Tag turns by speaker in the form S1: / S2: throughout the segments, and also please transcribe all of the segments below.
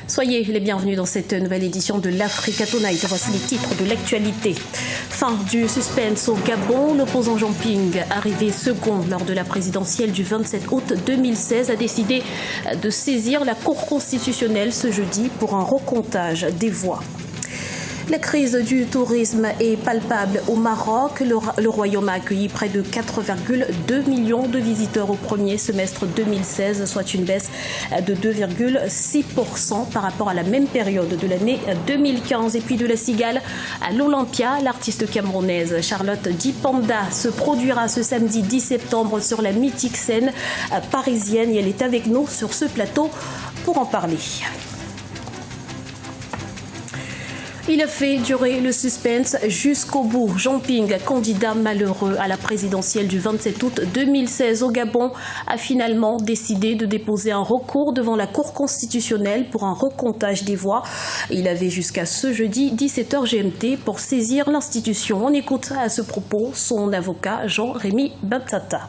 S1: Soyez les bienvenus dans cette nouvelle édition de l'Africa Tonight. Voici les titres de l'actualité. Fin du suspense au Gabon. L'opposant Jean Ping, arrivé second lors de la présidentielle du 27 août 2016, a décidé de saisir la Cour constitutionnelle ce jeudi pour un recomptage des voix. La crise du tourisme est palpable au Maroc. Le Royaume a accueilli près de 4,2 millions de visiteurs au premier semestre 2016, soit une baisse de 2,6% par rapport à la même période de l'année 2015. Et puis de la cigale à l'Olympia, l'artiste camerounaise Charlotte Dipanda se produira ce samedi 10 septembre sur la mythique scène parisienne et elle est avec nous sur ce plateau pour en parler. Il a fait durer le suspense jusqu'au bout. Jean Ping, candidat malheureux à la présidentielle du 27 août 2016 au Gabon, a finalement décidé de déposer un recours devant la Cour constitutionnelle pour un recomptage des voix. Il avait jusqu'à ce jeudi 17h GMT pour saisir l'institution. On écoute à ce propos son avocat Jean-Rémy Bantata.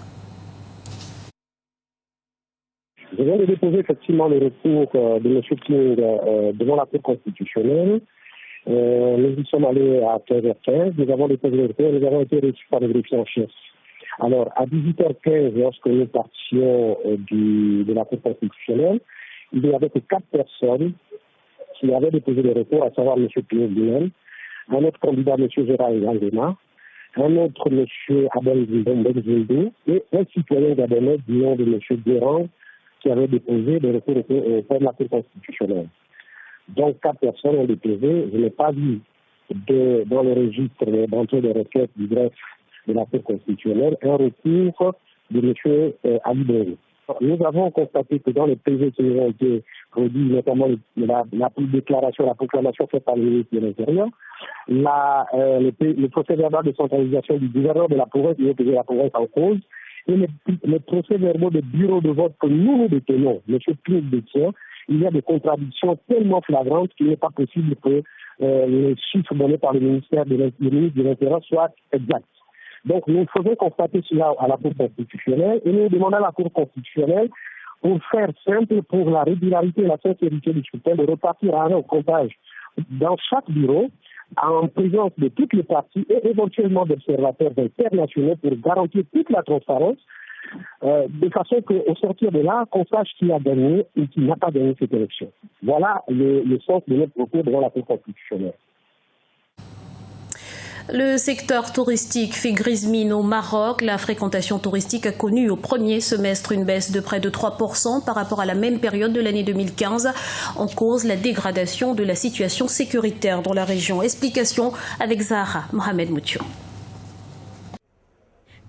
S2: Je viens de déposer effectivement le recours de M. Ping devant la Cour constitutionnelle. Nous y sommes allés à 15h15, nous avons déposé le recours, nous avons été reçus par le greffier en chef. Alors, à 18h15, lorsque nous partions de la Cour constitutionnelle, il n'y avait que 4 personnes qui avaient déposé le recours, à savoir M. Ping lui-même, un autre candidat, M. Gérard Ngandema, un autre, M. Abel Zindou, et un citoyen gabonais du nom de M. Guérand, qui avait déposé le recours auprès de la Cour constitutionnelle. Donc, 4 personnes ont déposé. Je n'ai pas vu dans le registre d'entrée de requêtes du greffe de la Cour constitutionnelle un recours de M. Ali Bongo. Nous avons constaté que dans les PV qui nous ont été produits, notamment la déclaration, la proclamation faite par le ministre de l'Intérieur, le procès verbal de centralisation du gouverneur de la province, qui est de la province en cause, et les procès verbaux de bureau de vote que nous détenons, M. Ping détient, il y a des contradictions tellement flagrantes qu'il n'est pas possible que les chiffres donnés par le ministre de l'Intérieur soient exacts. Donc nous faisons constater cela à la Cour constitutionnelle et nous demandons à la Cour constitutionnelle, pour faire simple, pour la régularité et la sincérité du scrutin, de repartir à un recomptage dans chaque bureau en présence de toutes les parties et éventuellement d'observateurs internationaux pour garantir toute la transparence, de façon qu'au sortir de là, qu'on sache qui a gagné et qui n'a pas gagné cette élection. Voilà le sens de notre recours devant la Cour constitutionnelle.
S1: Le secteur touristique fait grise mine au Maroc. La fréquentation touristique a connu au premier semestre une baisse de près de 3% par rapport à la même période de l'année 2015. En cause, la dégradation de la situation sécuritaire dans la région. Explication avec Zahra Mohamed Moutio.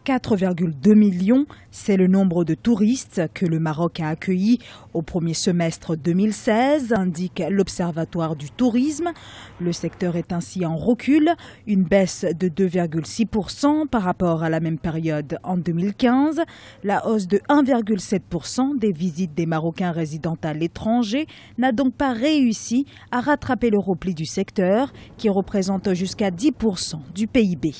S3: 4,2 millions, c'est le nombre de touristes que le Maroc a accueillis au premier semestre 2016, indique l'Observatoire du tourisme. Le secteur est ainsi en recul, une baisse de 2,6% par rapport à la même période en 2015. La hausse de 1,7% des visites des Marocains résidant à l'étranger n'a donc pas réussi à rattraper le repli du secteur, qui représente jusqu'à 10% du PIB.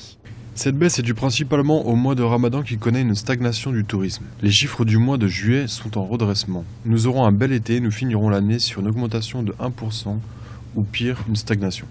S4: Cette baisse est due principalement au mois de Ramadan qui connaît une stagnation du tourisme. Les chiffres du mois de juillet sont en redressement. Nous aurons un bel été, nous finirons l'année sur une augmentation de 1% ou pire, une stagnation.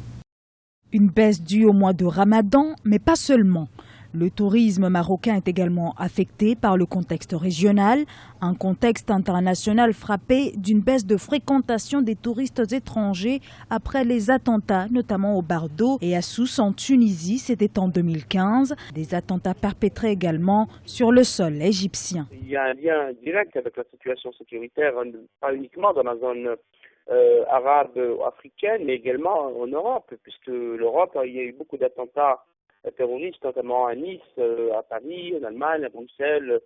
S3: Une baisse due au mois de Ramadan, mais pas seulement. Le tourisme marocain est également affecté par le contexte régional, un contexte international frappé d'une baisse de fréquentation des touristes étrangers après les attentats, notamment au Bardo et à Sousse en Tunisie, c'était en 2015. Des attentats perpétrés également sur le sol égyptien.
S5: Il y a un lien direct avec la situation sécuritaire, pas uniquement dans la zone arabe ou africaine, mais également en Europe, puisque l'Europe, il y a eu beaucoup d'attentats terroristes, notamment à Nice, à Paris, en Allemagne, à Bruxelles,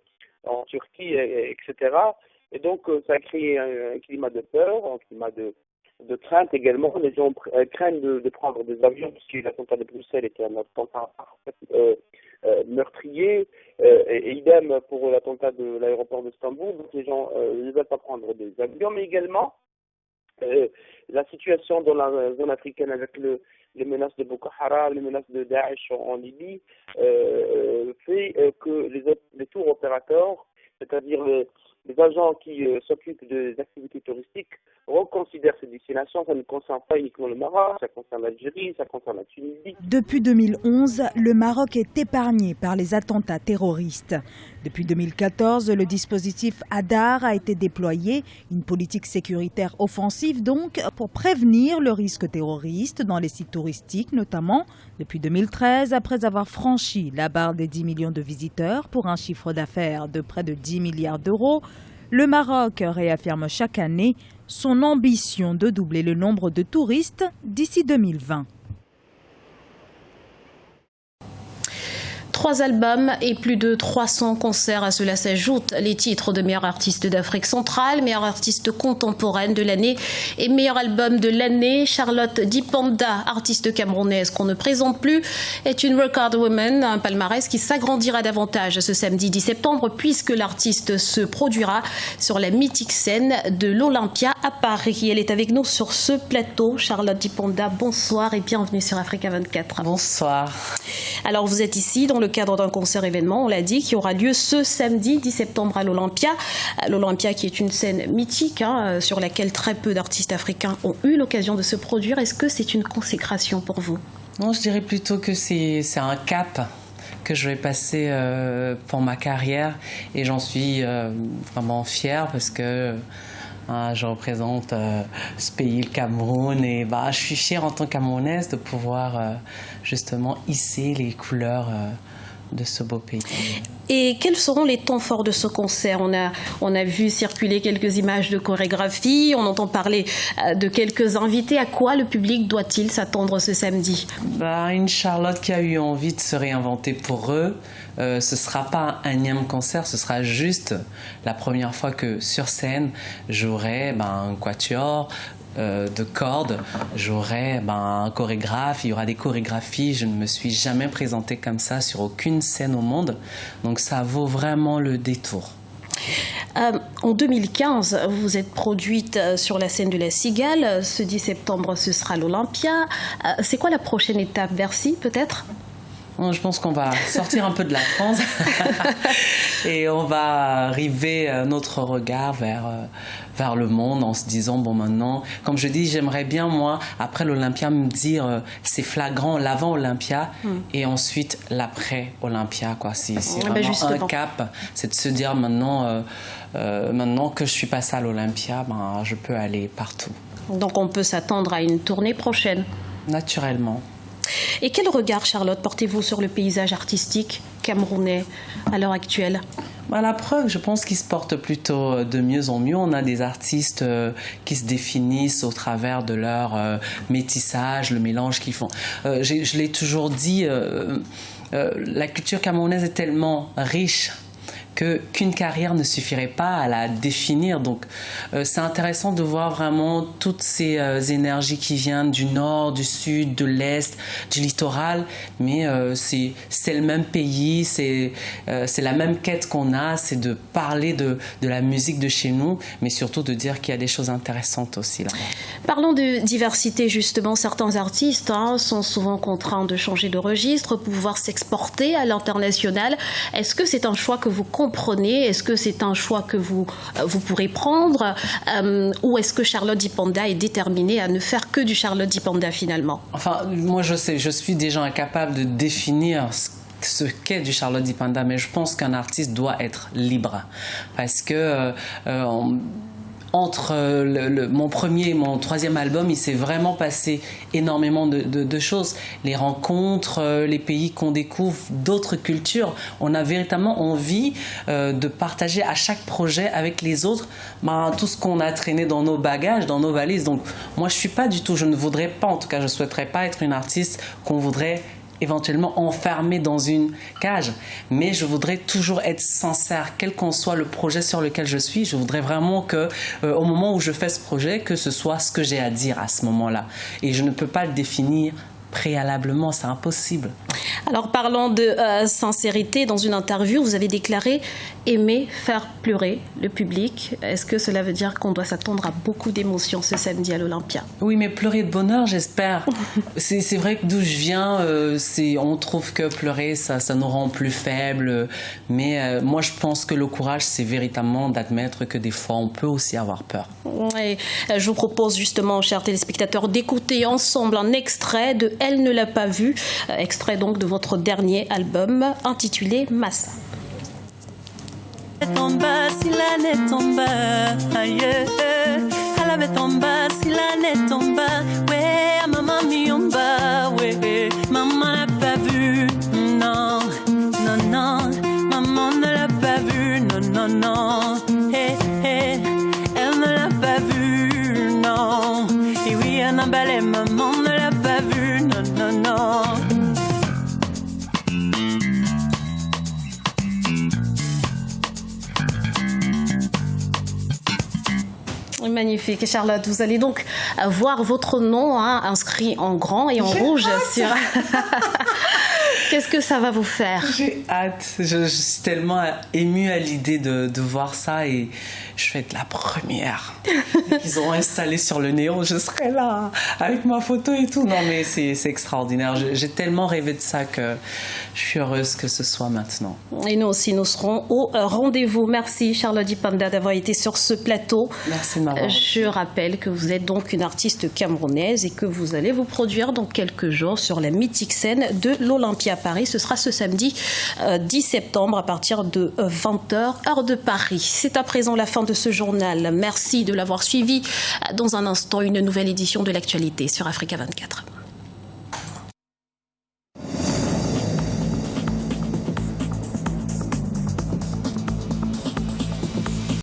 S5: en Turquie, etc. Et donc, ça a créé un climat de peur, un climat de crainte également. Les gens craignent de prendre des avions, puisque l'attentat de Bruxelles était un attentat meurtrier, et idem pour l'attentat de l'aéroport d'Istanbul. Donc, les gens ne veulent pas prendre des avions, mais également la situation dans la zone africaine avec les menaces de Boko Haram, les menaces de Daesh en Libye, fait que les tours opérateurs, c'est-à-dire les agents qui s'occupent des activités touristiques reconsidèrent ces destinations. Ça ne concerne pas uniquement le Maroc, ça concerne l'Algérie, ça concerne la Tunisie.
S3: Depuis 2011, le Maroc est épargné par les attentats terroristes. Depuis 2014, le dispositif Hadar a été déployé, une politique sécuritaire offensive donc, pour prévenir le risque terroriste dans les sites touristiques notamment. Depuis 2013, après avoir franchi la barre des 10 millions de visiteurs pour un chiffre d'affaires de près de 10 milliards d'euros, le Maroc réaffirme chaque année son ambition de doubler le nombre de touristes d'ici 2020.
S1: 3 albums et plus de 300 concerts. À cela s'ajoutent les titres de meilleur artiste d'Afrique centrale, meilleur artiste contemporaine de l'année et meilleur album de l'année. Charlotte Dipanda, artiste camerounaise qu'on ne présente plus, est une record woman, un palmarès qui s'agrandira davantage ce samedi 10 septembre puisque l'artiste se produira sur la mythique scène de l'Olympia à Paris. Elle est avec nous sur ce plateau. Charlotte Dipanda, bonsoir et bienvenue sur Africa 24.
S6: Bonsoir.
S1: Alors vous êtes ici dans le cadre d'un concert événement, on l'a dit, qui aura lieu ce samedi 10 septembre à l'Olympia. L'Olympia qui est une scène mythique sur laquelle très peu d'artistes africains ont eu l'occasion de se produire. Est-ce que c'est une consécration pour vous?
S6: Non, je dirais plutôt que c'est un cap que je vais passer pour ma carrière et j'en suis vraiment fière parce que je représente ce pays, le Cameroun, et je suis fière en tant que Camerounaise de pouvoir justement hisser les couleurs de ce beau pays.
S1: Et quels seront les temps forts de ce concert? On a vu circuler quelques images de chorégraphie, on entend parler de quelques invités. À quoi le public doit-il s'attendre ce samedi?
S6: Une Charlotte qui a eu envie de se réinventer pour eux. Ce ne sera pas un énième concert, ce sera juste la première fois que sur scène, j'aurai un quatuor de cordes, j'aurai un chorégraphe, il y aura des chorégraphies. Je ne me suis jamais présentée comme ça sur aucune scène au monde, donc ça vaut vraiment le détour.
S1: En 2015, vous êtes produite sur la scène de la Cigale. Ce 10 septembre, ce sera l'Olympia. C'est quoi la prochaine étape? Bercy, peut-être?
S6: Je pense qu'on va sortir un peu de la France et on va arriver notre regard vers le monde en se disant, maintenant, comme je dis, j'aimerais bien, moi, après l'Olympia, me dire, c'est flagrant, l'avant-Olympia et ensuite l'après-Olympia, quoi. C'est vraiment un cap, c'est de se dire maintenant que je suis passée à l'Olympia, je peux aller partout.
S1: Donc on peut s'attendre à une tournée prochaine? Naturellement. Et quel regard, Charlotte, portez-vous sur le paysage artistique camerounais à l'heure actuelle?
S6: La preuve, je pense qu'il se porte plutôt de mieux en mieux. On a des artistes qui se définissent au travers de leur métissage, le mélange qu'ils font. Je l'ai toujours dit, la culture camerounaise est tellement riche qu'une carrière ne suffirait pas à la définir. Donc c'est intéressant de voir vraiment toutes ces énergies qui viennent du nord, du sud, de l'est, du littoral, mais c'est le même pays, c'est la même quête qu'on a, c'est de parler de la musique de chez nous, mais surtout de dire qu'il y a des choses intéressantes aussi là-bas.
S1: Parlons de diversité justement, certains artistes sont souvent contraints de changer de registre pour pouvoir s'exporter à l'international. Est-ce que c'est un choix que vous comprenez? Est-ce que c'est un choix que vous pourrez prendre ou est-ce que Charlotte Dipanda est déterminée à ne faire que du Charlotte Dipanda finalement?
S6: Moi je suis déjà incapable de définir ce qu'est du Charlotte Dipanda, mais je pense qu'un artiste doit être libre parce que entre mon premier et mon troisième album, il s'est vraiment passé énormément de choses. Les rencontres, les pays qu'on découvre, d'autres cultures. On a véritablement envie de partager à chaque projet avec les autres tout ce qu'on a traîné dans nos bagages, dans nos valises. Donc moi, je ne voudrais pas, en tout cas, je ne souhaiterais pas être une artiste qu'on voudrait éventuellement enfermé dans une cage, mais je voudrais toujours être sincère, quel qu'en soit le projet sur lequel je suis. Je voudrais vraiment que au moment où je fais ce projet, que ce soit ce que j'ai à dire à ce moment-là, et je ne peux pas le définir préalablement, c'est impossible.
S1: Alors parlant de sincérité, dans une interview, vous avez déclaré aimer faire pleurer le public. Est-ce que cela veut dire qu'on doit s'attendre à beaucoup d'émotions ce samedi à l'Olympia?
S6: Oui, mais pleurer de bonheur, j'espère. C'est vrai que d'où je viens, on trouve que pleurer, ça nous rend plus faibles. Mais moi, je pense que le courage, c'est véritablement d'admettre que des fois, on peut aussi avoir peur.
S1: Et je vous propose justement, chers téléspectateurs, d'écouter ensemble un extrait de Elle ne l'a pas vu, extrait donc de votre dernier album intitulé Massa.
S7: Tomba, si la ne tomba, aïe, elle avait tomba, si la ne tomba, ouais, maman mi omba, ouais, maman n'a pas vu, non, non, non, maman ne l'a pas vu, non, non, non, elle ne l'a pas vu, non, et oui, un emballé, maman ne l'a pas vu, non, non, non.
S1: Magnifique. Charlotte, vous allez donc voir votre nom inscrit en grand et en rouge sur... Qu'est-ce que ça va vous faire?
S6: J'ai hâte. Je suis tellement émue à l'idée de voir ça et je vais être la première. Ils ont installé sur le néon, je serai là avec ma photo et tout. Non mais c'est extraordinaire. J'ai tellement rêvé de ça que je suis heureuse que ce soit maintenant.
S1: Et nous aussi, nous serons au rendez-vous. Merci Charlotte Dipanda d'avoir été sur ce plateau.
S6: Merci de m'avoir.
S1: Je rappelle que vous êtes donc une artiste camerounaise et que vous allez vous produire dans quelques jours sur la mythique scène de l'Olympia Paris. Ce sera ce samedi 10 septembre à partir de 20h, heure de Paris. C'est à présent la fin de ce journal. Merci de l'avoir suivi. Dans un instant, une nouvelle édition de l'actualité sur Africa 24.